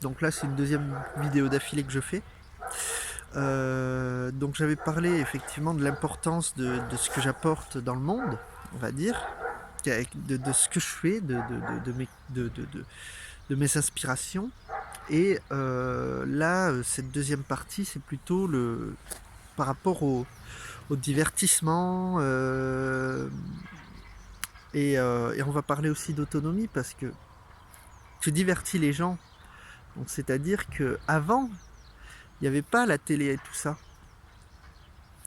Donc là, c'est une deuxième vidéo d'affilée que je fais. Donc j'avais parlé effectivement de l'importance de ce que j'apporte dans le monde, on va dire, de ce que je fais, de mes inspirations. Et là, cette deuxième partie, c'est plutôt par rapport au divertissement. Et on va parler aussi d'autonomie parce que tu divertis les gens. Donc c'est-à-dire qu'avant, il n'y avait pas la télé et tout ça.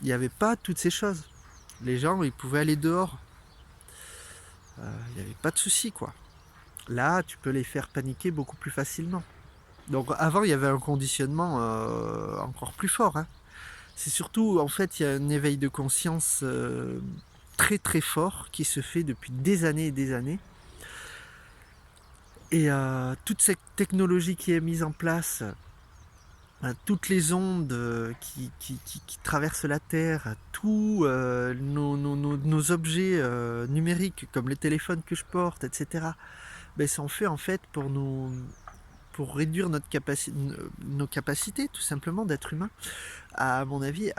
Il n'y avait pas toutes ces choses. Les gens, ils pouvaient aller dehors. Il n'y avait pas de souci, quoi. Là, tu peux les faire paniquer beaucoup plus facilement. Donc avant, il y avait un conditionnement encore plus fort. Hein. C'est surtout, en fait, il y a un éveil de conscience très très fort qui se fait depuis des années et des années. Et toute cette technologie qui est mise en place, toutes les ondes qui traversent la Terre, tous nos objets numériques comme les téléphones que je porte, etc., ben, sont faits en fait pour réduire nos capacités tout simplement d'être humain, à mon avis,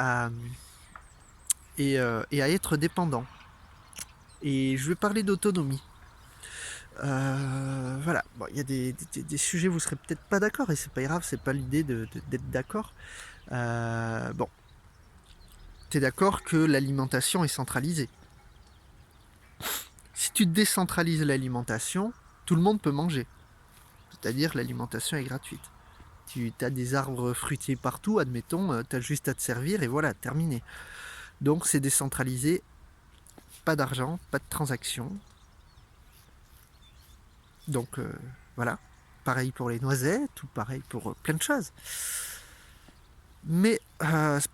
et à être dépendant. Et je vais parler d'autonomie. Voilà, bon, il y a des sujets où vous serez peut-être pas d'accord et c'est pas grave, c'est pas l'idée d'être d'accord. Bon, t'es d'accord que l'alimentation est centralisée. Si tu décentralises l'alimentation, tout le monde peut manger. C'est-à-dire l'alimentation est gratuite. Tu as des arbres fruitiers partout, admettons, tu as juste à te servir et voilà, terminé. Donc c'est décentralisé, pas d'argent, pas de transactions. Donc voilà, pareil pour les noisettes ou pareil pour plein de choses. Mais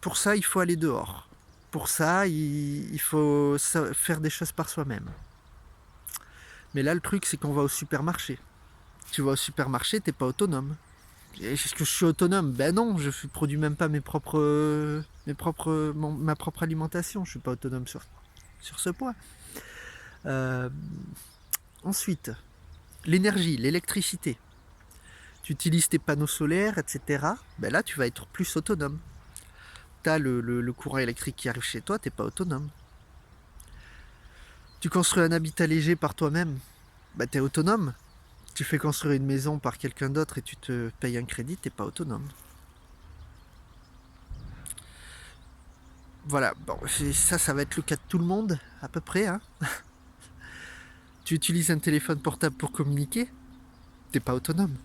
pour ça, il faut aller dehors. Pour ça, il faut faire des choses par soi-même. Mais là, le truc, c'est qu'on va au supermarché. Tu vas au supermarché, t'es pas autonome. Est-ce que je suis autonome? Ben non, je ne produis même pas ma propre alimentation. Je suis pas autonome sur ce point. Euh, Ensuite, l'énergie, l'électricité. Tu utilises tes panneaux solaires, etc. Ben là, tu vas être plus autonome. Tu as le courant électrique qui arrive chez toi, t'es pas autonome. Tu construis un habitat léger par toi-même, ben t'es autonome. Tu fais construire une maison par quelqu'un d'autre et tu te payes un crédit, t'es pas autonome. Voilà, bon, ça va être le cas de tout le monde, à peu près. Hein. Tu utilises un téléphone portable pour communiquer, t'es pas autonome.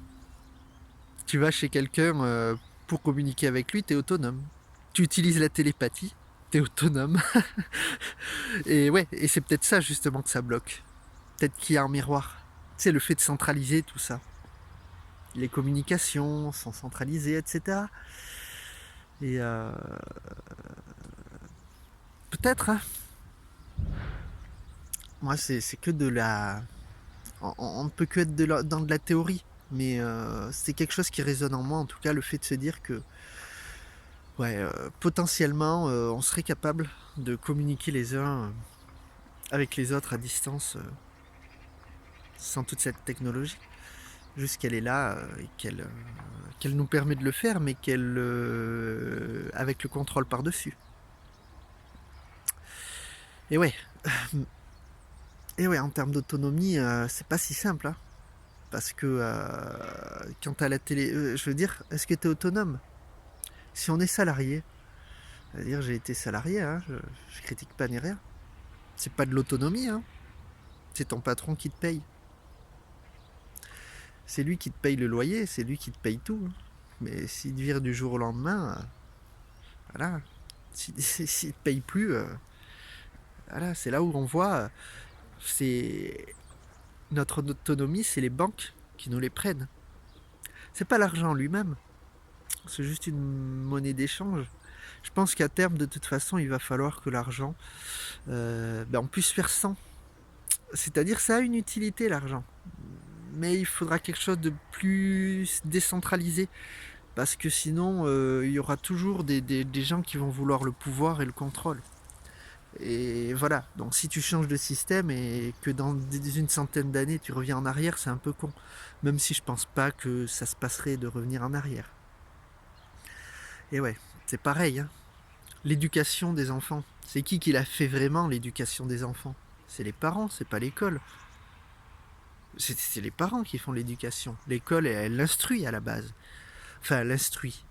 Tu vas chez quelqu'un pour communiquer avec lui, t'es autonome. Tu utilises la télépathie, t'es autonome. Et ouais, et c'est peut-être ça justement que ça bloque. Peut-être qu'il y a un miroir. C'est le fait de centraliser tout ça. Les communications sont centralisées, etc. Et peut-être, hein. Moi, c'est que de la... On ne peut que être dans de la théorie. Mais c'est quelque chose qui résonne en moi, en tout cas, le fait de se dire que ouais, potentiellement, on serait capable de communiquer les uns avec les autres à distance sans toute cette technologie. Juste qu'elle est là et qu'elle nous permet de le faire, mais avec le contrôle par-dessus. Et ouais, en termes d'autonomie, c'est pas si simple. Hein, parce que quand t'as la télé... je veux dire, est-ce que t'es autonome? Si on est salarié, c'est-à-dire j'ai été salarié, hein, je critique pas ni rien. C'est pas de l'autonomie, hein. C'est ton patron qui te paye. C'est lui qui te paye le loyer, c'est lui qui te paye tout. Hein. Mais s'il te vire du jour au lendemain, voilà. S'il ne te paye plus, voilà, c'est là où on voit, c'est notre autonomie, c'est les banques qui nous les prennent. C'est pas l'argent lui-même, c'est juste une monnaie d'échange. Je pense qu'à terme, de toute façon, il va falloir que l'argent, on puisse faire sans. C'est-à-dire, ça a une utilité, l'argent. Mais il faudra quelque chose de plus décentralisé. Parce que sinon, il y aura toujours des gens qui vont vouloir le pouvoir et le contrôle. Et voilà, donc si tu changes de système et que dans une centaine d'années tu reviens en arrière, c'est un peu con. Même si je pense pas que ça se passerait de revenir en arrière. Et ouais, c'est pareil, hein. L'éducation des enfants. C'est qui l'a fait vraiment, l'éducation des enfants? C'est les parents, c'est pas l'école. C'est les parents qui font l'éducation. L'école, elle l'instruit à la base. Enfin, elle l'instruit.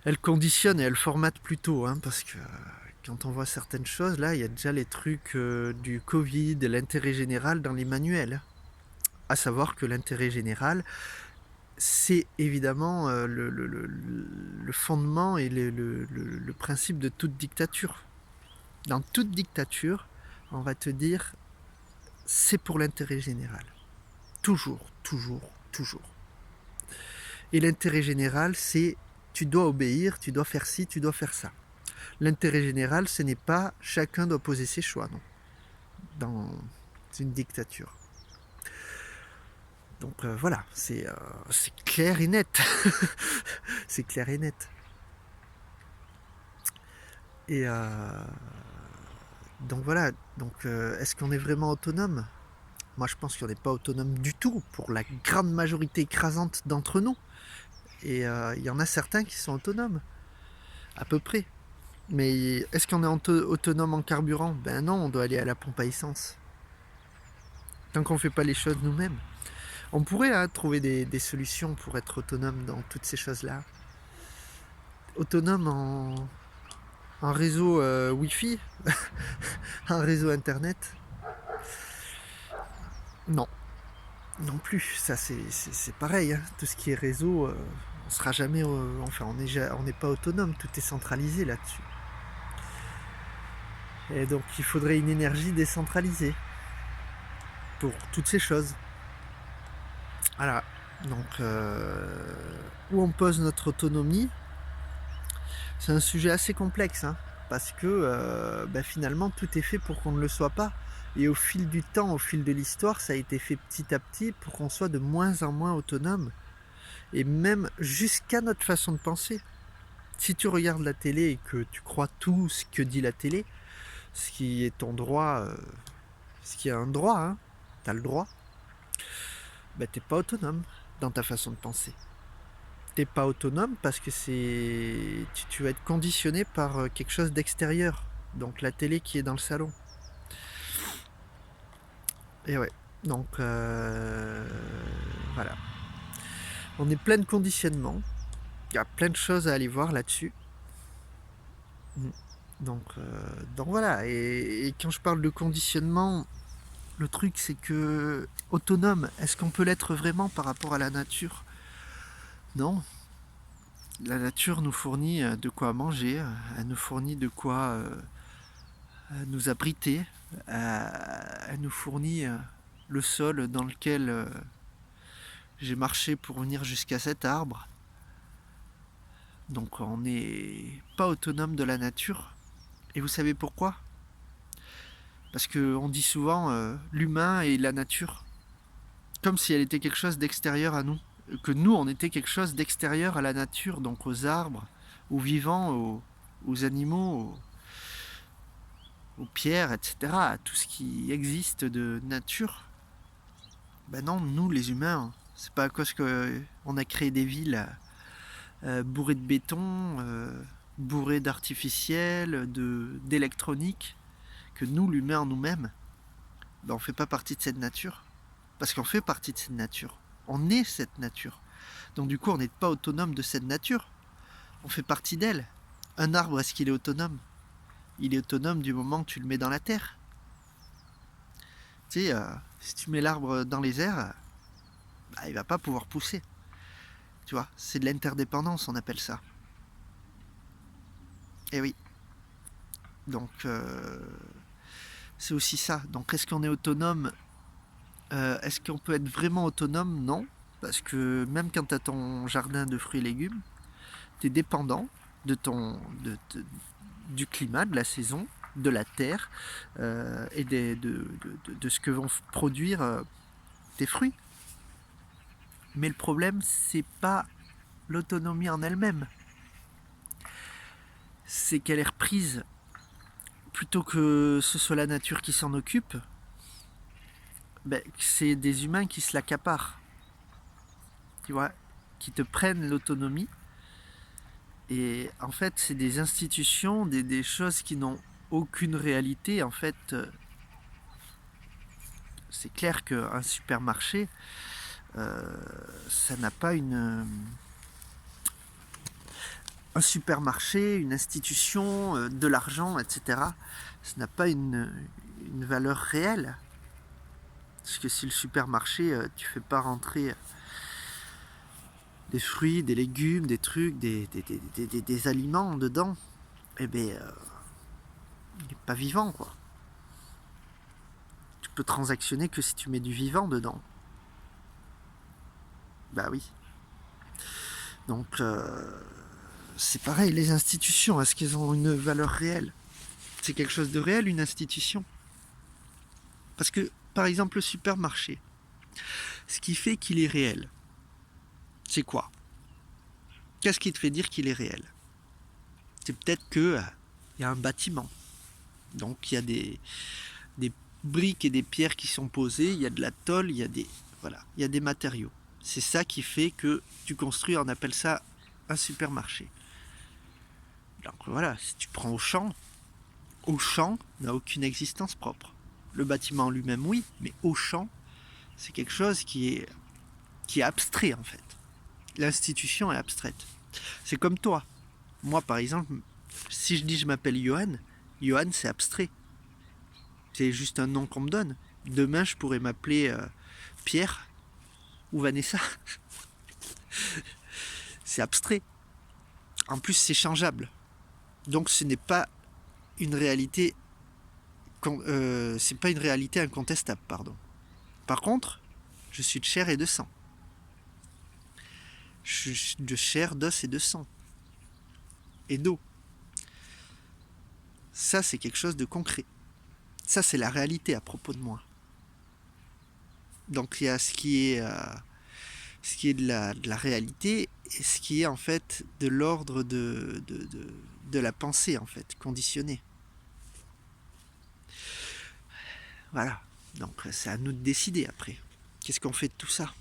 Elle conditionne et elle formate plutôt, hein, parce que quand on voit certaines choses, là, il y a déjà les trucs du Covid, de l'intérêt général dans les manuels. À savoir que l'intérêt général, c'est évidemment le fondement et le principe de toute dictature. Dans toute dictature, on va te dire, c'est pour l'intérêt général. Toujours, toujours, toujours. Et l'intérêt général, c'est tu dois obéir, tu dois faire ci, tu dois faire ça. L'intérêt général, ce n'est pas chacun doit poser ses choix, non. Dans une dictature. Donc voilà, c'est clair et net. C'est clair et net. Et donc voilà, donc est-ce qu'on est vraiment autonome? Moi je pense qu'on n'est pas autonome du tout pour la grande majorité écrasante d'entre nous. Et il y en a certains qui sont autonomes, à peu près. Mais est-ce qu'on est autonome en carburant? Ben non, on doit aller à la pompe à essence. Tant qu'on ne fait pas les choses nous-mêmes. On pourrait trouver des solutions pour être autonome dans toutes ces choses-là. Autonome en réseau Wi-Fi, un réseau Internet. Non, non plus. Ça c'est pareil. Hein. Tout ce qui est réseau, on sera jamais. Enfin, on n'est pas autonome. Tout est centralisé là-dessus. Et donc, il faudrait une énergie décentralisée pour toutes ces choses. Voilà. Donc, où on pose notre autonomie, c'est un sujet assez complexe, hein, parce que finalement, tout est fait pour qu'on ne le soit pas. Et au fil du temps, au fil de l'histoire, ça a été fait petit à petit pour qu'on soit de moins en moins autonome. Et même jusqu'à notre façon de penser. Si tu regardes la télé et que tu crois tout ce que dit la télé, ce qui est ton droit, ce qui est un droit, hein, t'as le droit, ben t'es pas autonome dans ta façon de penser. T'es pas autonome parce que tu vas être conditionné par quelque chose d'extérieur. Donc la télé qui est dans le salon. Et ouais, donc voilà. On est plein de conditionnements. Il y a plein de choses à aller voir là-dessus. Donc voilà. Et quand je parle de conditionnement, le truc c'est que autonome, est-ce qu'on peut l'être vraiment par rapport à la nature? Non. La nature nous fournit de quoi manger, elle nous fournit de quoi nous abriter, elle nous fournit le sol dans lequel j'ai marché pour venir jusqu'à cet arbre. Donc on n'est pas autonome de la nature. Et vous savez pourquoi? Parce qu'on dit souvent l'humain et la nature, comme si elle était quelque chose d'extérieur à nous. Que nous, on était quelque chose d'extérieur à la nature, donc aux arbres, aux vivants, aux animaux, aux pierres, etc., à tout ce qui existe de nature. Ben non, nous les humains, c'est pas à cause qu'on a créé des villes bourrées de béton, bourrées d'artificiel, d'électronique, que nous, l'humain en nous-mêmes, ben on fait pas partie de cette nature. Parce qu'on fait partie de cette nature. On est cette nature. Donc du coup, on n'est pas autonome de cette nature. On fait partie d'elle. Un arbre, est-ce qu'il est autonome? Il est autonome du moment que tu le mets dans la terre. Tu sais, si tu mets l'arbre dans les airs, il va pas pouvoir pousser. Tu vois, c'est de l'interdépendance, on appelle ça. Et oui. Donc, c'est aussi ça. Donc, est-ce qu'on est autonome? Est-ce qu'on peut être vraiment autonome? Non. Parce que même quand tu as ton jardin de fruits et légumes, tu es dépendant du climat, de la saison, de la terre et de ce que vont produire tes fruits. Mais le problème, c'est pas l'autonomie en elle-même. C'est qu'elle est reprise plutôt que ce soit la nature qui s'en occupe, ben, c'est des humains qui se l'accaparent, tu vois, qui te prennent l'autonomie. Et en fait, c'est des institutions, des choses qui n'ont aucune réalité. En fait, c'est clair qu'un supermarché, ça n'a pas un supermarché, une institution, de l'argent, etc. Ça n'a pas une valeur réelle. Parce que si le supermarché, tu fais pas rentrer des fruits, des légumes, des trucs, des aliments dedans, eh bien, il n'est pas vivant, quoi. Tu peux transactionner que si tu mets du vivant dedans. Bah oui. Donc, c'est pareil, les institutions, est-ce qu'elles ont une valeur réelle? C'est quelque chose de réel, une institution? Parce que, par exemple, le supermarché, ce qui fait qu'il est réel, c'est quoi? Qu'est-ce qui te fait dire qu'il est réel? C'est peut-être que il y a un bâtiment. Donc il y a des briques et des pierres qui sont posées, il y a de la tôle, il y a des matériaux. C'est ça qui fait que tu construis, on appelle ça un supermarché. Donc voilà, si tu prends Auchan n'a aucune existence propre. Le bâtiment lui-même, oui, mais Auchan, c'est quelque chose qui est abstrait en fait. L'institution est abstraite. C'est comme toi. Moi, par exemple, si je dis je m'appelle Johan, Johan c'est abstrait. C'est juste un nom qu'on me donne. Demain, je pourrais m'appeler Pierre ou Vanessa. C'est abstrait. En plus, c'est changeable. Donc, ce n'est pas une réalité. C'est pas une réalité incontestable, pardon. Par contre, je suis de chair et de sang. Je suis de chair, d'os et de sang. Et d'eau. Ça, c'est quelque chose de concret. Ça, c'est la réalité à propos de moi. Donc, il y a ce qui est de la réalité et ce qui est en fait de l'ordre de la pensée, en fait, conditionnée. Voilà. Donc, c'est à nous de décider après. Qu'est-ce qu'on fait de tout ça?